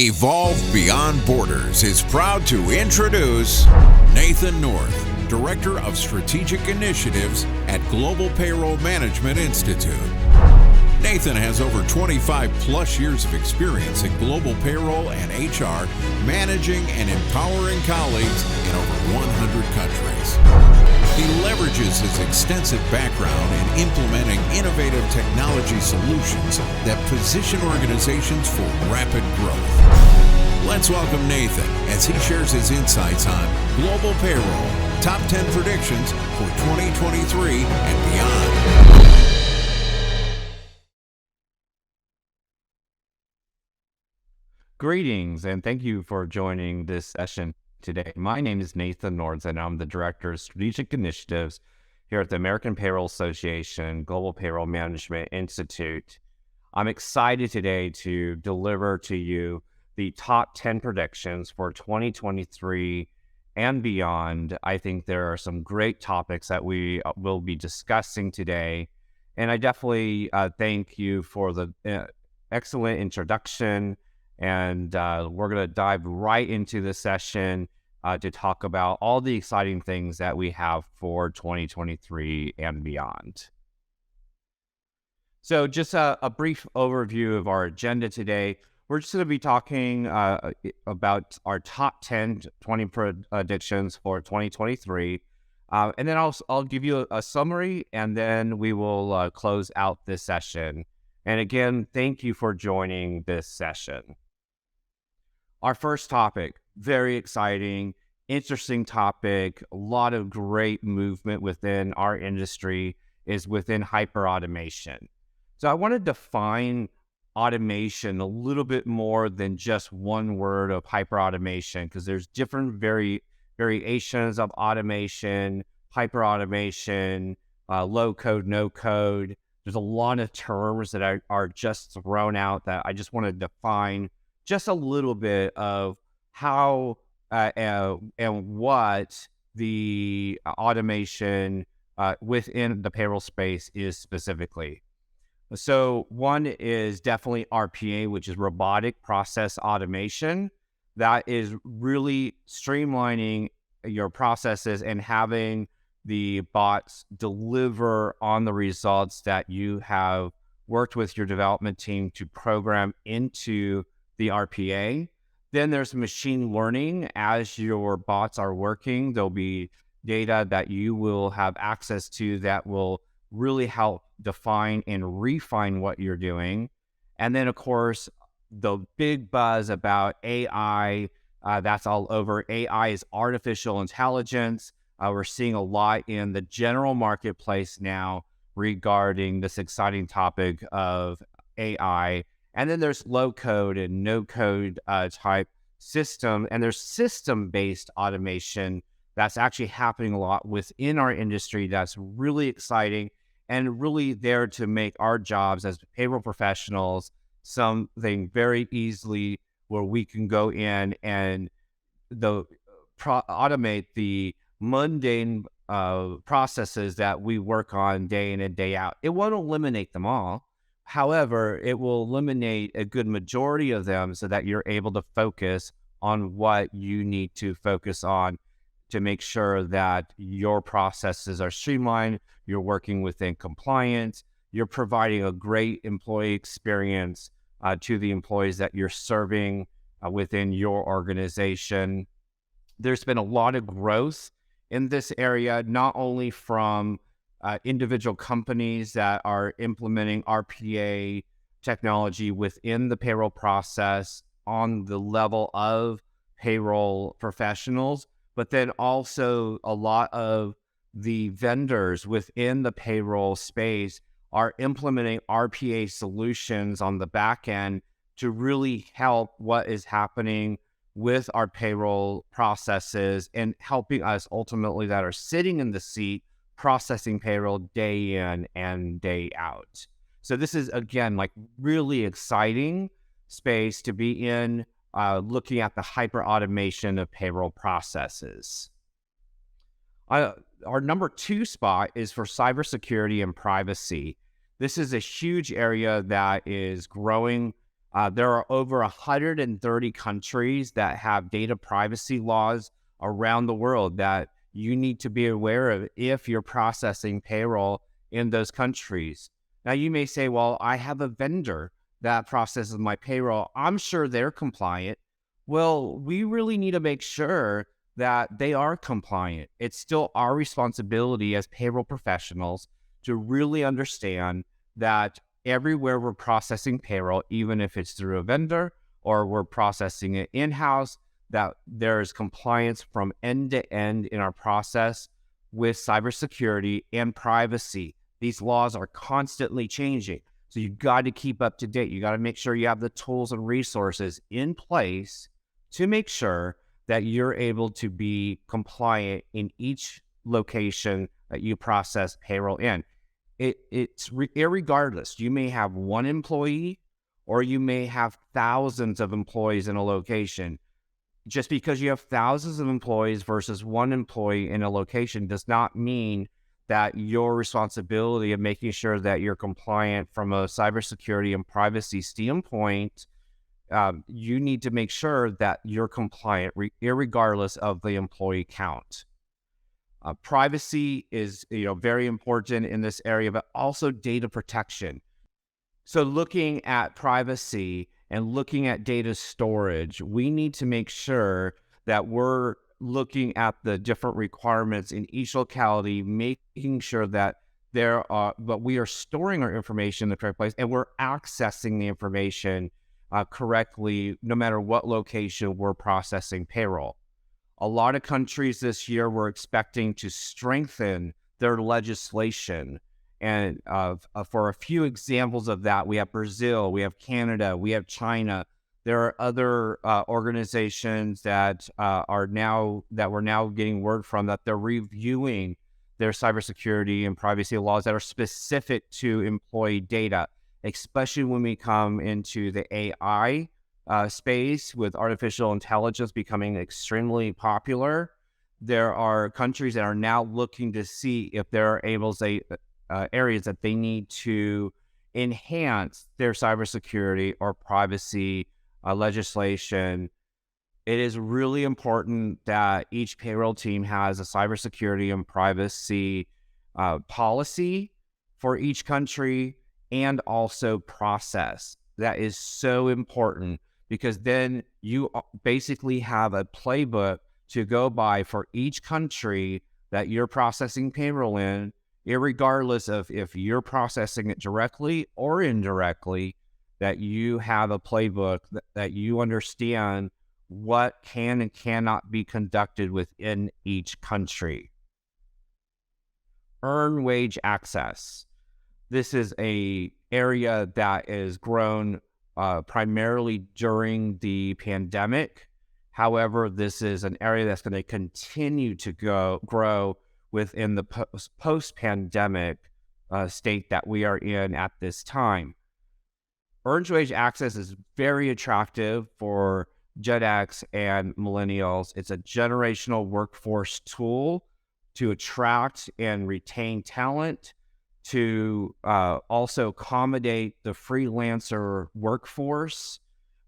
Evolve Beyond Borders is proud to introduce Nathan North, Director of Strategic Initiatives at Global Payroll Management Institute. Nathan has over 25 plus years of experience in global payroll and HR, managing and empowering colleagues in over 100 countries. He leverages his extensive background in implementing innovative technology solutions that position organizations for rapid growth. Let's welcome Nathan as he shares his insights on global payroll, top 10 predictions for 2023 and beyond. Greetings, and thank you for joining this session today. My name is Nathan North, and I'm the Director of Strategic Initiatives here at the American Payroll Association, Global Payroll Management Institute. I'm excited today to deliver to you the top 10 predictions for 2023 and beyond. I think there are some great topics that we will be discussing today, and I definitely thank you for the excellent introduction. And we're going to dive right into the session to talk about all the exciting things that we have for 2023 and beyond. So just a brief overview of our agenda today. We're just going to be talking about our top 10, 20 predictions for 2023. And then I'll give you a summary, and then we will close out this session. And again, thank you for joining this session. Our first topic, very exciting, interesting topic, a lot of great movement within our industry is within hyperautomation. So I want to define automation a little bit more than just one word of hyperautomation, because there's different variations of automation, hyperautomation, low code, no code. There's a lot of terms that are just thrown out that I just want to define just a little bit of how and what the automation within the payroll space is specifically. So one is definitely RPA, which is robotic process automation. That is really streamlining your processes and having the bots deliver on the results that you have worked with your development team to program into the RPA. Then there's machine learning. As your bots are working, there'll be data that you will have access to that will really help define and refine what you're doing. And then, of course, the big buzz about AI, that's all over. AI is artificial intelligence. We're seeing a lot in the general marketplace now regarding this exciting topic of AI. And then there's low code and no code type system, and there's system-based automation that's actually happening a lot within our industry. That's really exciting and really there to make our jobs as payroll professionals something very easily where we can go in and automate the mundane processes that we work on day in and day out. It won't eliminate them all. However, it will eliminate a good majority of them so that you're able to focus on what you need to focus on to make sure that your processes are streamlined, you're working within compliance, you're providing a great employee experience to the employees that you're serving within your organization. There's been a lot of growth in this area, not only from individual companies that are implementing RPA technology within the payroll process on the level of payroll professionals, but then also a lot of the vendors within the payroll space are implementing RPA solutions on the back end to really help what is happening with our payroll processes and helping us ultimately that are sitting in the seat processing payroll day in and day out. So this is, again, like really exciting space to be in, looking at the hyper automation of payroll processes. Our number 2 spot is for cybersecurity and privacy. This is a huge area that is growing There are over 130 countries that have data privacy laws around the world that you need to be aware of if you're processing payroll in those countries. Now, you may say, well, I have a vendor that processes my payroll. I'm sure they're compliant. Well, we really need to make sure that they are compliant. It's still our responsibility as payroll professionals to really understand that everywhere we're processing payroll, even if it's through a vendor or we're processing it in-house, that there's compliance from end to end in our process with cybersecurity and privacy. These laws are constantly changing. So you got to keep up to date. You got to make sure you have the tools and resources in place to make sure that you're able to be compliant in each location that you process payroll in. Irregardless, you may have one employee or you may have thousands of employees in a location. Just because you have thousands of employees versus one employee in a location does not mean that your responsibility of making sure that you're compliant from a cybersecurity and privacy standpoint, you need to make sure that you're compliant irregardless of the employee count. Privacy is very important in this area, but also data protection. So looking at privacy and looking at data storage, we need to make sure that we're looking at the different requirements in each locality, making sure that but we are storing our information in the correct place and we're accessing the information correctly, no matter what location we're processing payroll. A lot of countries this year were expecting to strengthen their legislation. And for a few examples of that, we have Brazil, we have Canada, we have China. There are other organizations that we're now getting word from that they're reviewing their cybersecurity and privacy laws that are specific to employee data, especially when we come into the AI space with artificial intelligence becoming extremely popular. There are countries that are now looking to see if there are areas that they need to enhance their cybersecurity or privacy legislation. It is really important that each payroll team has a cybersecurity and privacy policy for each country and also process. That is so important because then you basically have a playbook to go by for each country that you're processing payroll in, irregardless of if you're processing it directly or indirectly, that you have a playbook that you understand what can and cannot be conducted within each country. Earned wage access. This is an area that is grown primarily during the pandemic. However, this is an area that's going to continue to grow within the post-pandemic state that we are in at this time. Earned wage access is very attractive for Gen X and millennials. It's a generational workforce tool to attract and retain talent, to also accommodate the freelancer workforce,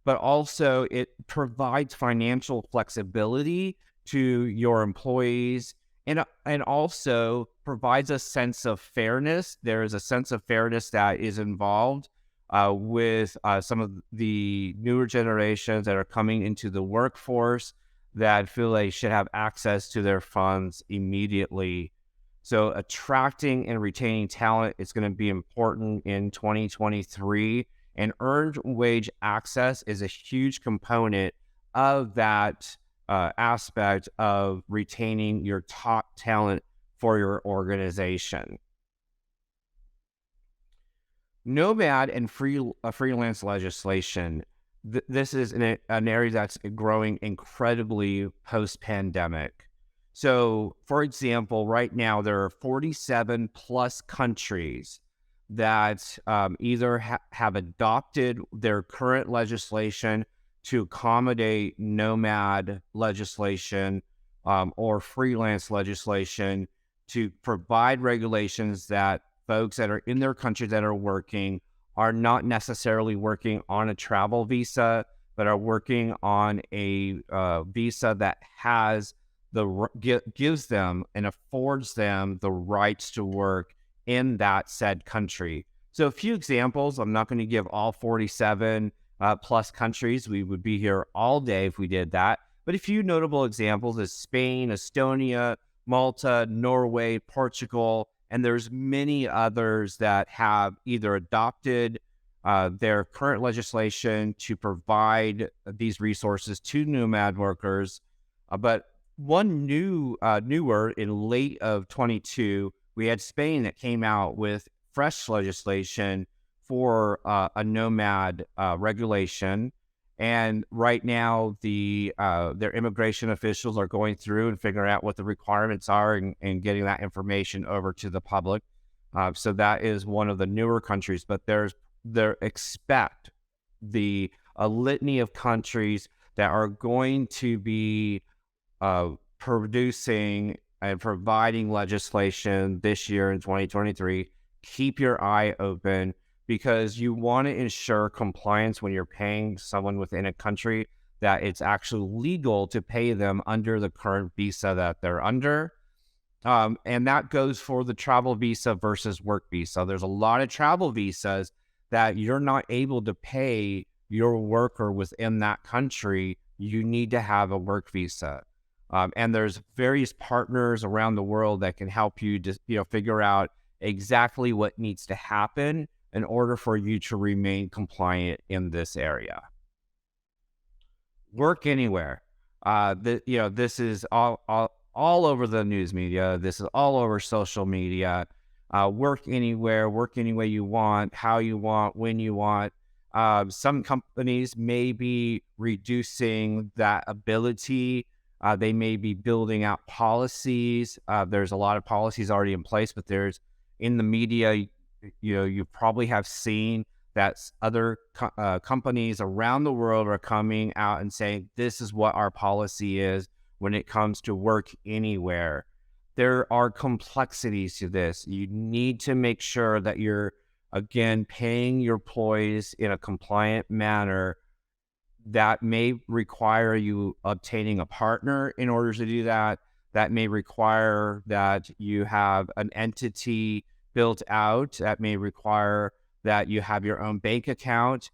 but also it provides financial flexibility to your employees and also provides a sense of fairness. There is a sense of fairness that is involved with some of the newer generations that are coming into the workforce that feel they should have access to their funds immediately. So attracting and retaining talent is going to be important in 2023, and earned wage access is a huge component of that aspect of retaining your top talent for your organization. Nomad and freelance legislation. This is an area that's growing incredibly post-pandemic. So, for example, right now there are 47 plus countries that either have adopted their current legislation to accommodate nomad legislation or freelance legislation to provide regulations that folks that are in their country that are working are not necessarily working on a travel visa, but are working on a visa that has gives them and affords them the rights to work in that said country. So a few examples. I'm not going to give all 47 plus countries. We would be here all day if we did that. But a few notable examples is Spain, Estonia, Malta, Norway, Portugal, and there's many others that have either adopted their current legislation to provide these resources to nomad workers. But one newer in late of 22, we had Spain that came out with fresh legislation for a nomad regulation. And right now, their immigration officials are going through and figuring out what the requirements are and getting that information over to the public. So that is one of the newer countries, but expect a litany of countries that are going to be producing and providing legislation this year in 2023. Keep your eye open, because you want to ensure compliance when you're paying someone within a country, that it's actually legal to pay them under the current visa that they're under. And that goes for the travel visa versus work visa. There's a lot of travel visas that you're not able to pay your worker within that country. You need to have a work visa. And there's various partners around the world that can help you just, figure out exactly what needs to happen in order for you to remain compliant in this area. Work anywhere. This is all over the news media. This is all over social media. Work anywhere, work any way you want, how you want, when you want. Some companies may be reducing that ability. They may be building out policies. There's a lot of policies already in place, but there's in the media, you probably have seen that other companies around the world are coming out and saying, this is what our policy is when it comes to work anywhere. There are complexities to this. You need to make sure that you're, again, paying your employees in a compliant manner. That may require you obtaining a partner in order to do that. That may require that you have an entity built out. That may require that you have your own bank account.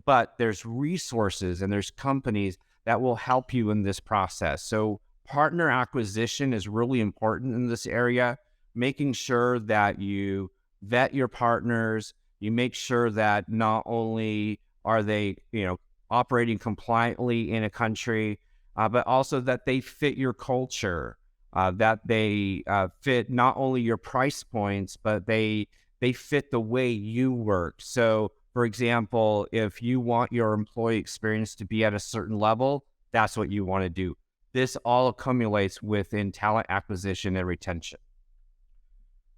But there's resources and there's companies that will help you in this process. So partner acquisition is really important in this area, making sure that you vet your partners. You make sure that not only are they, operating compliantly in a country, but also that they fit your culture, that they fit not only your price points, but they fit the way you work. So, for example, if you want your employee experience to be at a certain level, that's what you want to do. This all accumulates within talent acquisition and retention.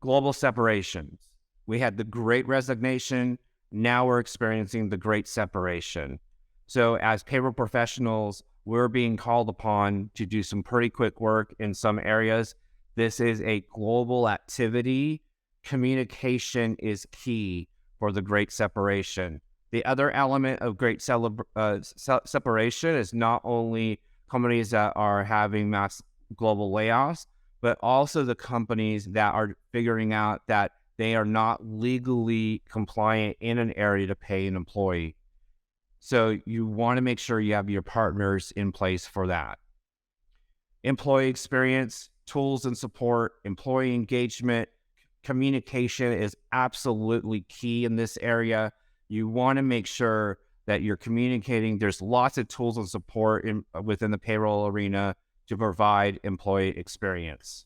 Global separations. We had the Great Resignation. Now we're experiencing the Great Separation. So as payroll professionals, we're being called upon to do some pretty quick work in some areas. This is a global activity. Communication is key for the Great Separation. The other element of Great Separation is not only companies that are having mass global layoffs, but also the companies that are figuring out that they are not legally compliant in an area to pay an employee. So you want to make sure you have your partners in place for that. Employee experience, tools and support, employee engagement, communication is absolutely key in this area. You want to make sure that you're communicating. There's lots of tools and support within the payroll arena to provide employee experience.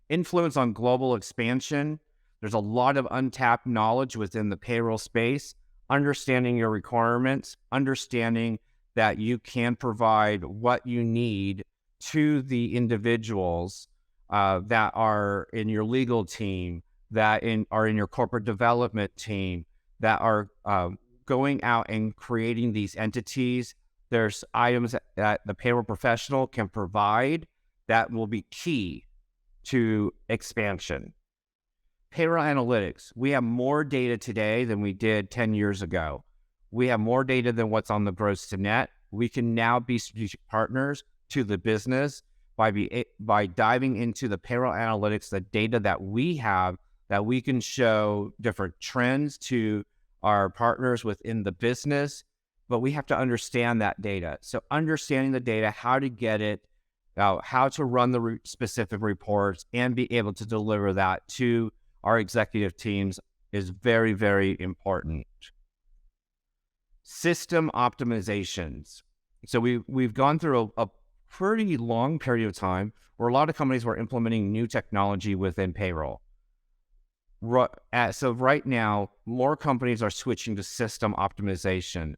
Influence on global expansion. There's a lot of untapped knowledge within the payroll space. Understanding your requirements, understanding that you can provide what you need to the individuals that are in your legal team, that are in your corporate development team, that are going out and creating these entities. There's items that the payroll professional can provide that will be key to expansion. Payroll analytics. We have more data today than we did 10 years ago. We have more data than what's on the gross to net. We can now be strategic partners to the business by diving into the payroll analytics, the data that we have, that we can show different trends to our partners within the business. But we have to understand that data. So understanding the data, how to get it, how to run the specific reports, and be able to deliver that to our executive teams is very, very important. System optimizations. So we've gone through a pretty long period of time where a lot of companies were implementing new technology within payroll. So right now, more companies are switching to system optimization.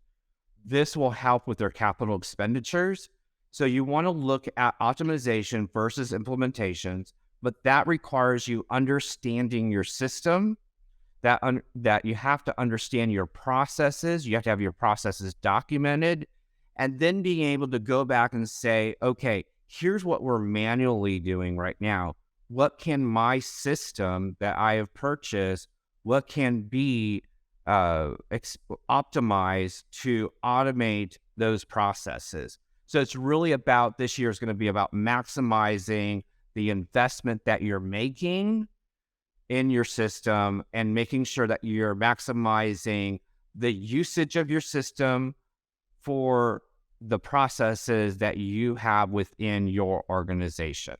This will help with their capital expenditures. So you want to look at optimization versus implementations, but that requires you understanding your system, that you have to understand your processes. You have to have your processes documented, and then being able to go back and say, okay, here's what we're manually doing right now. What can my system that I have purchased, what can be optimized to automate those processes? So it's really about, this year is going to be about maximizing the investment that you're making in your system and making sure that you're maximizing the usage of your system for the processes that you have within your organization.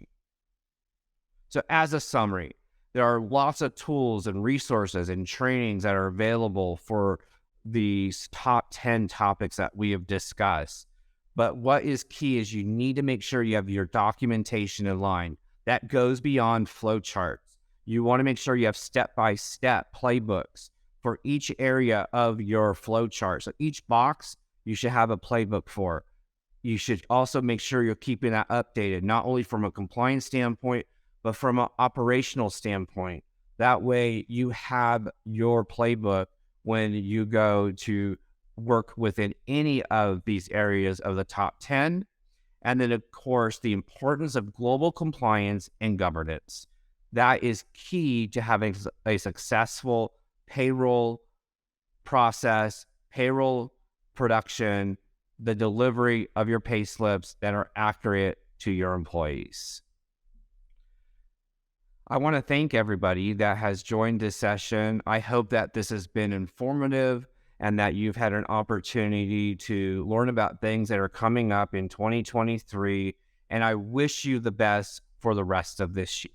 So as a summary, there are lots of tools and resources and trainings that are available for these top 10 topics that we have discussed. But what is key is you need to make sure you have your documentation in line. That goes beyond flowcharts. You want to make sure you have step-by-step playbooks for each area of your flowchart. So each box, you should have a playbook for. You should also make sure you're keeping that updated, not only from a compliance standpoint, but from an operational standpoint. That way you have your playbook when you go to work within any of these areas of the top 10. And then, of course, the importance of global compliance and governance. That is key to having a successful payroll process, payroll production, the delivery of your pay slips that are accurate to your employees. I want to thank everybody that has joined this session. I hope that this has been informative and that you've had an opportunity to learn about things that are coming up in 2023. And I wish you the best for the rest of this year.